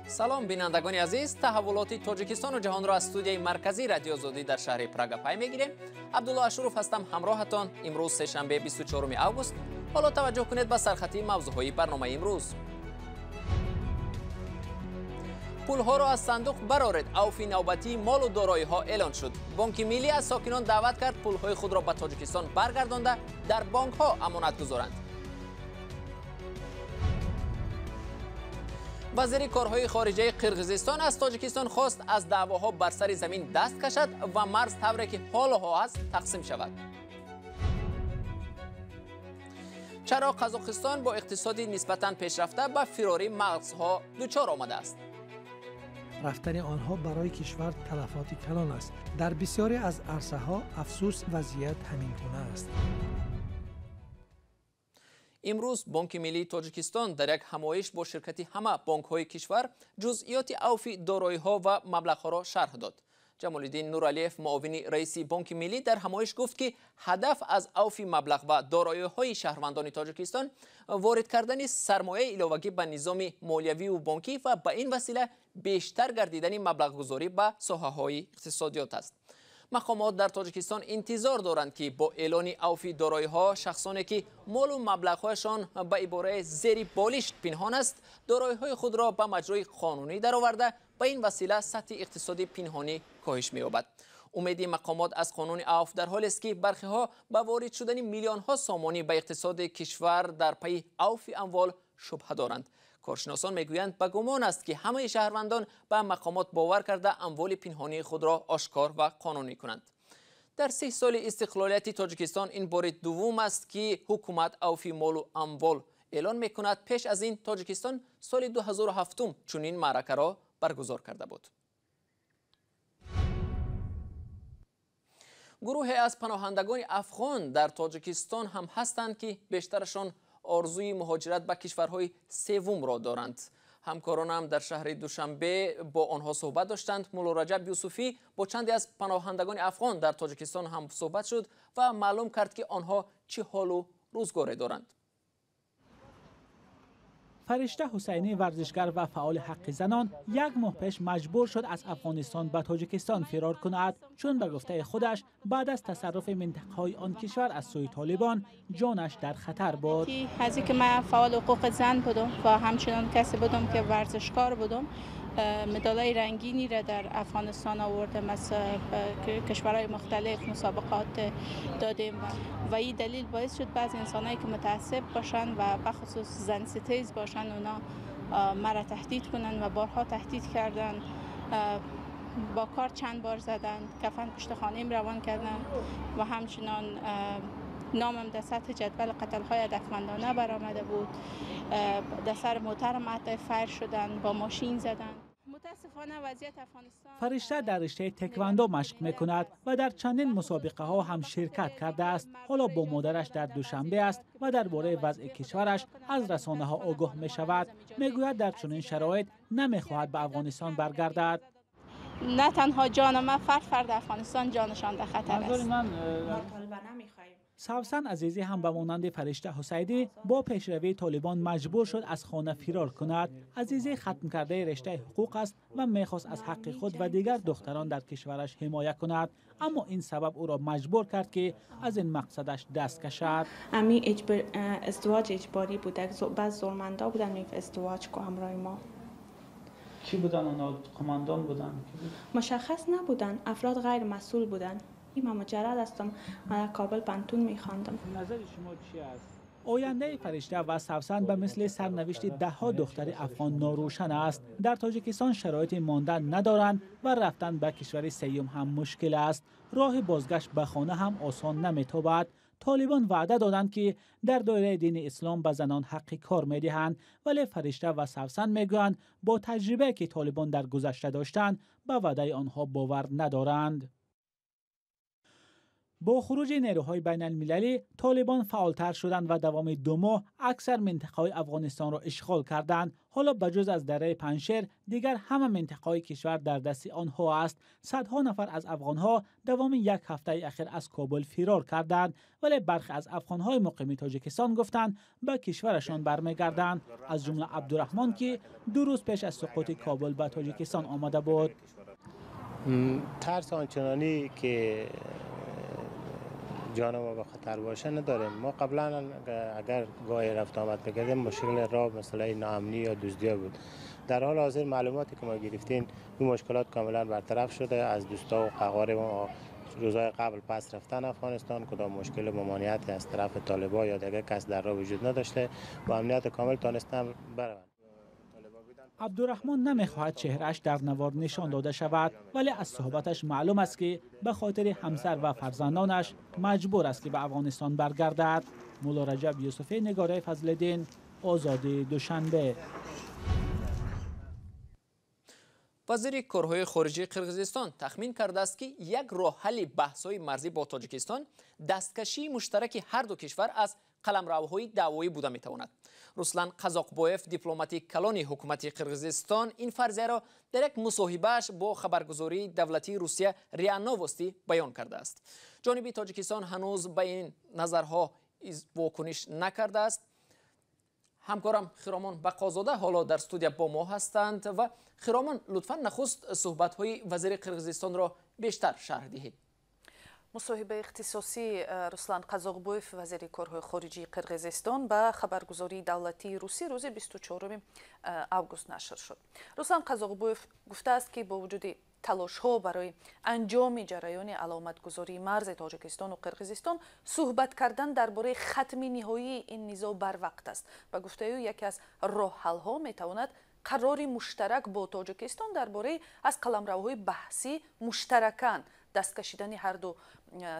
سلام بینندگان عزیز، تحولات تاجیکستان و جهان را از استودیوی مرکزی رادیو آزادی در شهر پراگ پی میگیریم. عبدالله اشرف هستم همراهتان. امروز سه‌شنبه 24 اوگوست. حالا توجه کنید به سرخطی موضوعهای برنامه امروز. پولها را از صندوق برآورید. عفو نوبتی مال و دارایی‌ها اعلان شد. بانک ملی از ساکنان دعوت کرد پولهای خود را به تاجیکستان برگردانده در بانک‌ها امانت گذارند. وزیر کارهای خارجه قرقیزستان از تاجیکستان خواست از دعواها بر سر زمین دست کشد و مرز طوری که حال و هست تقسیم شود. چرا قزاقستان با اقتصادی نسبتاً پیشرفته به فراری مغزها دچار آمده است؟ رفتن آنها برای کشور تلفات کلان است. در بسیاری از عرصه‌ها افسوس وضعیت همین گونه است. امروز بانک ملی تاجیکستان در یک همایش با شرکت همه بانک‌های کشور جزئیات عفو دارایی‌ها و مبلغ‌ها را شرح داد. جمال الدین نورعلیف معاون رئیس بانک ملی در همایش گفت که هدف از عفو مبلغ و دارایی‌های شهروندان تاجیکستان وارد کردن سرمایه علاوه‌ای به نظام مالیوی و بانکی و به این وسیله بیشتر گردیدن مبلغ گذاری به ساحه‌های اقتصادیات است. مقامات در تاجیکستان انتظار دارند که با اعلان عفو دارایی‌ها شخصانی که مال و مبلغ‌هایشان به عباره زیر بالشت پنهان است دارایی‌های خود را به مجرای قانونی درآورده به این وسیله سطح اقتصادی پنهانی کاهش می‌یابد. امید مقامات از قانون عفو در حالی است که برخی‌ها به وارد شدن میلیون‌ها سامانی به اقتصاد کشور در پی عفو اموال شبهه دارند. کارشناسان میگویند به گمان است که همه شهروندان به مقامات باور کرده اموال پنهانی خود را آشکار و قانونی کنند. در 3 سال استقلالیت تاجیکستان این بار دوم است که حکومت عفو مال و اموال اعلان میکند. پیش از این تاجیکستان سال 2007 چنین معرکه را برگزار کرده بود. گروهی از پناهندگان افغان در تاجیکستان هم هستند که بیشترشان آرزوی مهاجرت به کشورهای سوم را دارند. همکاران هم در شهر دوشنبه با آنها صحبت داشتند. مولا رجب یوسفی با چندی از پناهندگان افغان در تاجیکستان هم صحبت شد و معلوم کرد که آنها چه حال و روزگاری دارند. فرشته حسینی ورزشگر و فعال حق زنان 1 ماه پیش مجبور شد از افغانستان به تاجیکستان فرار کند چون به گفته خودش بعد از تصرف منطقه‌های آن کشور از سوی طالبان جانش در خطر بود. از اینکه من فعال حقوق زن بودم و همچنان کسی بودم که ورزشکار بودم مدالای رنگینی را در افغانستان آوردم از کشورهای مختلف مسابقات دادیم و این دلیل باعث شد بعضی انسانایی که متعصب باشن و بخصوص زن ستیز باشن اونا مرا تهدید کنن و بارها تهدید کردن، با کار چند بار زدن، کفن پشت خانه‌ام روان کردن و همچنان نامم در سطح جدول قتل‌های هدفمندانه برآمده بود. در سر موترم حتی فایر شدن، با ماشین زدن. متاسفانه وضعیت افغانستان. فرشته در رشته تکواندو مشق میکند و در چندین مسابقه ها هم شرکت کرده است. حالا با مادرش در دوشنبه است و درباره وضع کشورش از رسانه ها آگاه می شود. میگوید در چنین شرایط نمیخواهد به افغانستان برگردد. نه تنها جان ما، فرد افغانستان جانشان در خطر است. سوسن عزیزی هم به مانند فرشته حسینی با پیشروی طالبان مجبور شد از خانه فرار کند. عزیزی ختم کرده رشته حقوق است و میخواست از حق خود و دیگر دختران در کشورش حمایت کند، اما این سبب او را مجبور کرد که از این مقصدش دست کشد. ازدواج اجباری بوده، بعض ظلمنده بودن میف ازدواج کو همراه ما. چی بودن اونا؟ قماندان بودن؟ مشخص نبودن، افراد غیر مسئول بودن. من مجرد هستم، من در کابل پانتون میخواندم. نظر شما چی است؟ آینده فرشته و سوسن به مثل سرنوشت ده‌ها دختر افغان ناروشن است. در تاجیکستان شرایط ماندن ندارند و رفتن به کشور سوم هم مشکل است. راه بازگشت به خانه هم آسان نمیتابد. طالبان وعده دادند که در دایره دین اسلام به زنان حق کار میدهند، ولی فرشته و سوسن میگویند با تجربه که طالبان در گذشته داشتند به وعده آنها باور ندارند. با خروج نیروهای بین المللی، طالبان فعالتر شدند و دوام 2 ماه اکثر منطقه‌های افغانستان را اشغال کردند. حالا بجز از دره پنجشیر، دیگر همه منطقه‌های کشور در دست آنها است. صدها نفر از افغان‌ها دوام 1 هفته اخیر از کابل فرار کردند، ولی برخی از افغان‌های مقیم تاجیکستان گفتند به کشورشان برمیگردند، از جمله عبدالرحمن که 2 روز پیش از سقوط کابل به تاجیکستان آمده بود. ترس آنچنانی که جان ما به خطر باشه نداریم. ما قبلا اگر گاهی رفت آمد بکردیم مشکل راه مثلا ناامنی یا دزدی بود. در حال حاضر معلوماتی که ما گرفتیم این مشکلات کاملا برطرف شده. از دوستا و اقارب ما روزهای قبل پس رفتن افغانستان کدام مشکل ممانعتی از طرف طالبان یا دیگر کس در راه وجود نداشته و امنیت کامل تانستن بروند. عبدالرحمن نمیخواهد چهرهش در نوار نشان داده شود، ولی از صحبتش معلوم است که به خاطر همسر و فرزندانش مجبور است که به افغانستان برگردد. مولا رجب یوسفی، نگاره فضل‌الدین، آزادی دوشنبه. وزیر کارهای خارجه قرقیزستان تخمین کرده است که یک راه حل بحث‌های مرزی با تاجیکستان دستکشی مشترک هر دو کشور از قلمروهای دعوایی بوده میتواند. رسلان قزاقبویف، دیپلماتیک کلان حکومت قرقیزستان، این فرضیه را در یک مصاحبه‌اش با خبرگزاری دولتی روسیه ریا نووستی بیان کرده است. جانب تاجیکستان هنوز به این نظرها واکنش نکرده است. همکارم خرامان بقازاده حالا در استودیو با ما هستند و خرامان لطفاً نخست صحبت‌های وزیر قرقیزستان را بیشتر شرح دهید. مصاحبه اختصاصی رسلان قزاقبویف وزیر کارهای خارجی قرقیزستان به خبرگزاری دولتی روسی روز 24 اوگوست نشر شد. رسلان قزاقبویف گفته است که با وجود تلاش‌ها برای انجام جریان علامتگذاری مرز تاجیکستان و قرقیزستان صحبت کردن درباره ختم نهایی این نزاع بر وقت است و گفته او یکی از راه حل‌ها میتواند قراری مشترک با تاجیکستان درباره از قلمروهای بحثی مشترکاً دست کشیدن هر دو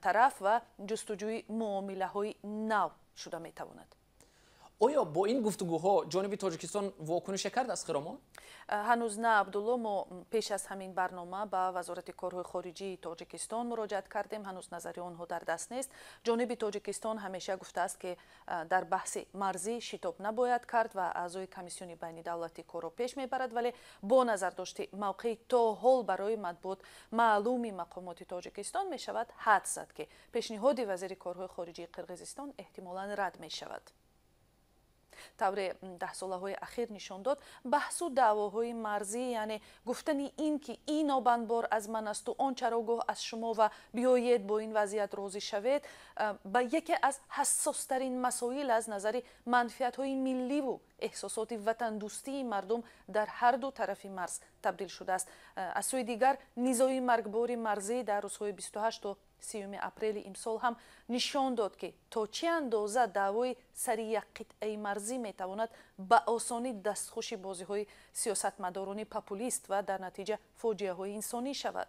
طرف و جستجوی معامله‌های نو شده میتواند. آیا با این گفتگوها جانب تاجیکستان واکنش کرده است خرامان؟ هنوز نه عبدالله. ما پیش از همین برنامه به وزارت کارهای خارجی تاجیکستان مراجعت کردیم. هنوز نظری آنها در دست نیست. جانب تاجیکستان همیشه گفته است که در بحث مرزی شتاب نباید کرد و اعضای کمیسیون بین دولتی کار را پیش میبرد، ولی با نظر داشته موقع تا حال برای مطبوعات معلومی مقامات تاجیکستان می شود حد زد که پیشنهاد وزیر کارهای خارجی قرقیزستان احتمالاً رد می شود. طور 10 ساله های اخیر نشان داد بحث و دعواهای مرزی، یعنی گفتن این که این آبنبار از من است و آن چراگاه از شما و بیایید با این وضعیت راضی شوید، به یکی از حساس ترین مسائل از نظر منفعت های ملی و احساسات وطن دوستی مردم در هر دو طرف مرز تبدیل شده است. از سوی دیگر نزاع مرگبار مرزی در روزهای 28 و 30 اپریل امسال هم نشان داد که تا چه اندازه دعوای سر یک قطعه مرزی میتواند به آسانی دستخوش بازی های سیاستمداران پاپولیست و در نتیجه فاجعه های انسانی شود.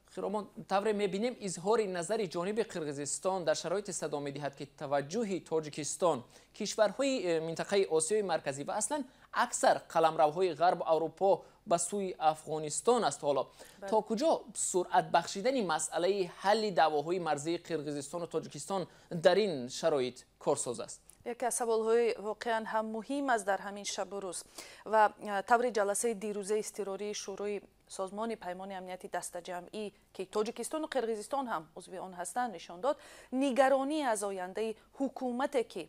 خرامان، طور میبینیم اظهار نظر جانب قرقیزستان در شرایط صدا میدهد که توجه تاجیکستان، کشورهای منطقه آسیای مرکزی و اصلا اکثر قلمروهای غرب اروپا به سوی افغانستان است. حالا تا کجا سرعت بخشیدن مسئله حل دعواهای مرزی قرقیزستان و تاجیکستان در این شرایط کارساز است؟ یکی از سوال‌های واقعا هم مهم است در همین شب و روز و طور جلسه دیروزه اضطراری شورای سازمان پیمان امنیتی دست جمعی که تاجیکستان و قرقیزستان هم عضو آن هستند نشان داد نگرانی از آینده حکومتی که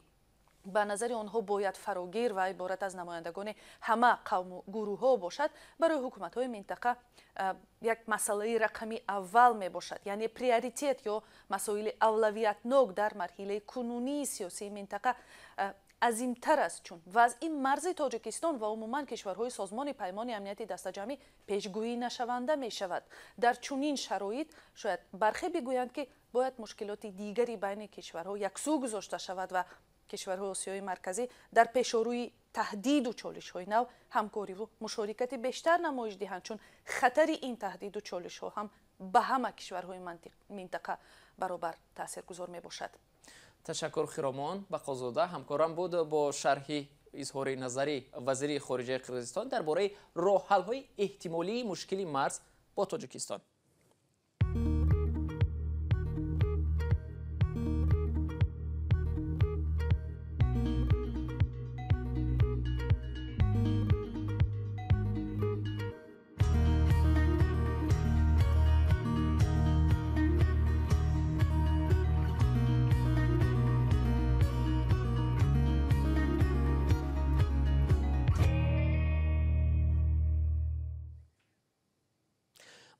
به نظر آنها باید فراگیر و عبارت از نمایندگان همه قوم و گروه ها باشد، برای حکومت های منطقه یک مسئله رقمی اول می باشد، یعنی پریوریتیت یا مسائل اولویتناک در مرحله کنونی سیاسی منطقه عظیم‌تر است، چون وضع مرز تاجیکستان و عموما کشورهای سازمان پیمان امنیتی دست جمعی پیشگویی نشونده می شود. در چنین شرایط شاید برخی بگویند که باید مشکلات دیگری بین کشورها یکسو گذاشته شود و کشورهای آسیای مرکزی در پیشروی تهدید و چالش‌های نو همکاری و مشارکت بیشتر نمایش دهند، چون خطر این تهدید و چالش‌ها هم به همه کشورهای منطقه برابر تاثیرگذار می باشد. تشکر خرامان بقازاده، همکارم بود با شرح اظهار نظری وزیر خارجه قرقیزستان درباره راه حل‌های احتمالی مشکل مرز با تاجیکستان.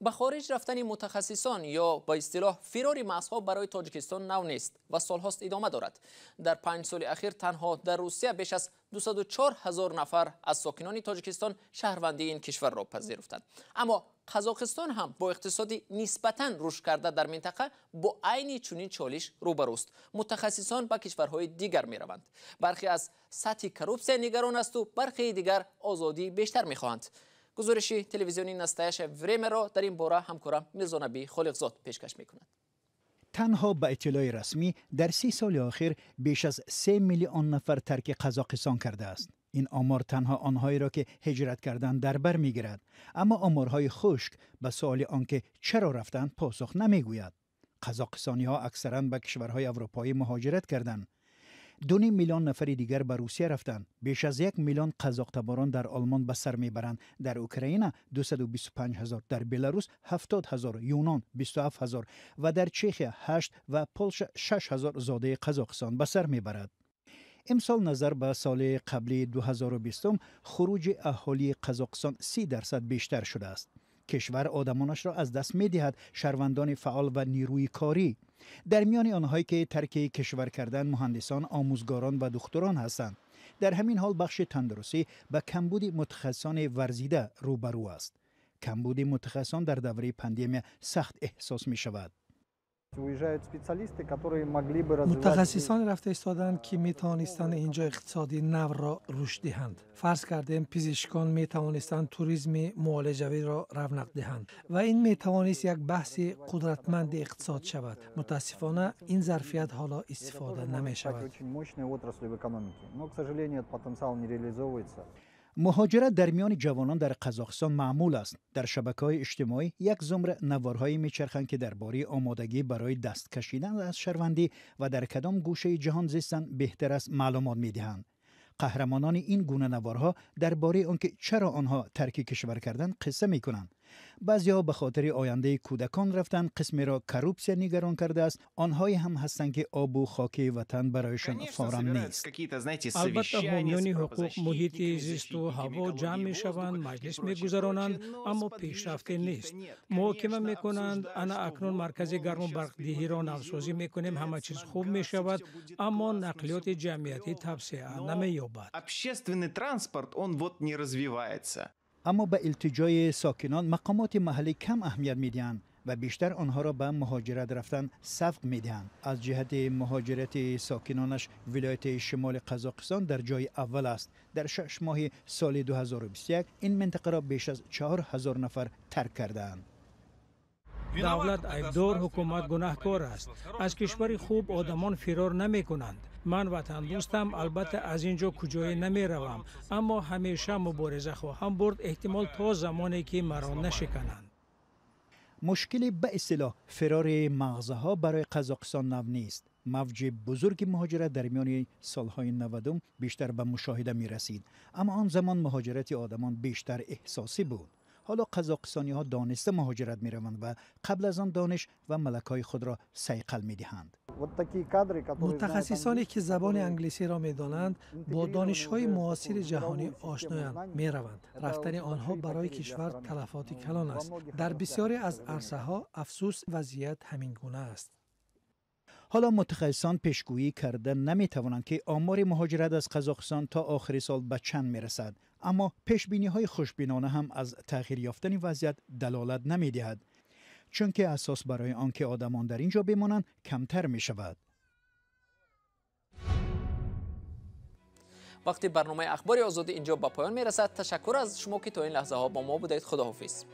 به خارج رفتن متخصصان یا با اصطلاح فرار مغزها برای تاجیکستان نو نیست و سالهاست ادامه دارد. در 5 سال اخیر تنها در روسیه بیش از 204,000 نفر از ساکنان تاجیکستان شهروندی این کشور را پذیرفتند. اما قزاقستان هم با اقتصادی نسبتاً رشد کرده در منطقه با عین چنین چالش روبروست. متخصصان به کشورهای دیگر می روند. برخی از سطح کروپسیا نگران است و برخی دیگر آزادی بیشتر می خواهند. گزارش تلویزیونی نستایش وریم را در این باره همکارم میرزا نبی خالقزاد پیشکش می کند. تنها به اطلاع رسمی در 30 سال اخیر بیش از 3 میلیون نفر ترک قزاقستان کرده است. این آمار تنها آنهایی را که هجرت کردند در بر میگیرد، اما آمارهای خشک به سوال آنکه چرا رفتند پاسخ نمیگوید. قزاقستانی ها اکثرا به کشورهای اروپایی مهاجرت کردند. 2 میلیون نفر دیگر به روسیه رفتند. بیش از 1 میلیون قزاق تباران در آلمان به سر میبرند. در اوکراین 225,000، در بلاروس 70,000، یونان 27,000 و در چخیه 8 و پولش 6,000 زاده قزاقستان به سر میبرد. امسال نظر به سال قبلی 2020 خروج اهالی قزاقستان 30% بیشتر شده است. کشور آدمانش را از دست می دهد، شهروندان فعال و نیروی کاری. در میان آنهایی که ترک کشور کردن مهندسان، آموزگاران و دکتران هستند. در همین حال بخش تندرستی به کمبود متخصصان ورزیده روبرو است. کمبود متخصصان در دوره پاندمی سخت احساس می شود. متخصصان رفته ایستادند که می توانستند اینجا اقتصادی نو را رشد دهند. فرض کردیم پزشکان می توانستند توریسم معالجوی را رونق دهند و این می توانست یک بحث قدرتمند اقتصاد شود. متاسفانه این ظرفیت حالا استفاده نمی شود. مهاجرت در میان جوانان در قزاقستان معمول است. در شبکه‌های اجتماعی یک زمره نوارهایی میچرخند که درباره آمادگی برای دست کشیدن از شهروندی و در کدام گوشه جهان زیستن بهتر است معلومات میدهند. قهرمانان این گونه نوارها درباره آنکه چرا آنها ترک کشور کردند قصه میکنند. بعضی‌ها به خاطر آینده کودکان رفتن، قسمی را کروپسیا نگران کرده است. آنهایی هم هستند که آب و خاک وطن برایشان فارم نیست. البته حامیان حقوق محیط زیست و هوا جمع میشوند، مجلس میگذرانند، اما پیشرفته نیست. محاکمه میکنند، انا اکنون مرکز گرم و برق‌دهی را نوسازی میکنیم، همه چیز خوب میشود، اما نقلیات جمعیتی توسعه نمییابد. اما به التجای ساکنان مقامات محلی کم اهمیت میدهند و بیشتر آنها را به مهاجرت رفتن سبق میدهند. از جهت مهاجرت ساکنانش ولایت شمال قزاقستان در جای اول است. در 6 ماه سال 2021 این منطقه را بیش از 4,000 نفر ترک کردند. دولت عیبدار، حکومت گناهکار است. از کشور خوب آدمان فرار نمی کنند. من وطن دوستم، البته از اینجا کجایی نمی روم، اما همیشه مبارزه خواهم برد، احتمال تا زمانی که مرا نشکنند. مشکل به اصطلاح فرار مغزها برای قزاقستان نو نیست. موج بزرگ مهاجرت در میان سالهای 90 بیشتر به مشاهده می رسید، اما آن زمان مهاجرت آدمان بیشتر احساسی بود. حالا قزاقستانی ها دانسته مهاجرت می روند و قبل از آن دانش و ملکای خود را صیقل می دهند. متخصصانی که زبان انگلیسی را می دانند با دانش های معاصر جهانی آشنایند، می روند. رفتن آنها برای کشور تلفاتی کلان است. در بسیاری از عرصه ها افسوس وضعیت همین گونه است. حالا متخصصان پیشگویی کرده نمی توانند که آمار مهاجرت از قزاقستان تا آخر سال به چند می رسد، اما پیشبینی های خوشبینانه هم از تغییر یافتن وضعیت دلالت نمی دهد، چون که اساس برای آنکه آدمان در اینجا بمانند کمتر می شود. وقتی برنامه اخباری آزادی اینجا به پایان می رسد، تشکر از شما که تا این لحظه ها با ما بودید. خداحافظ.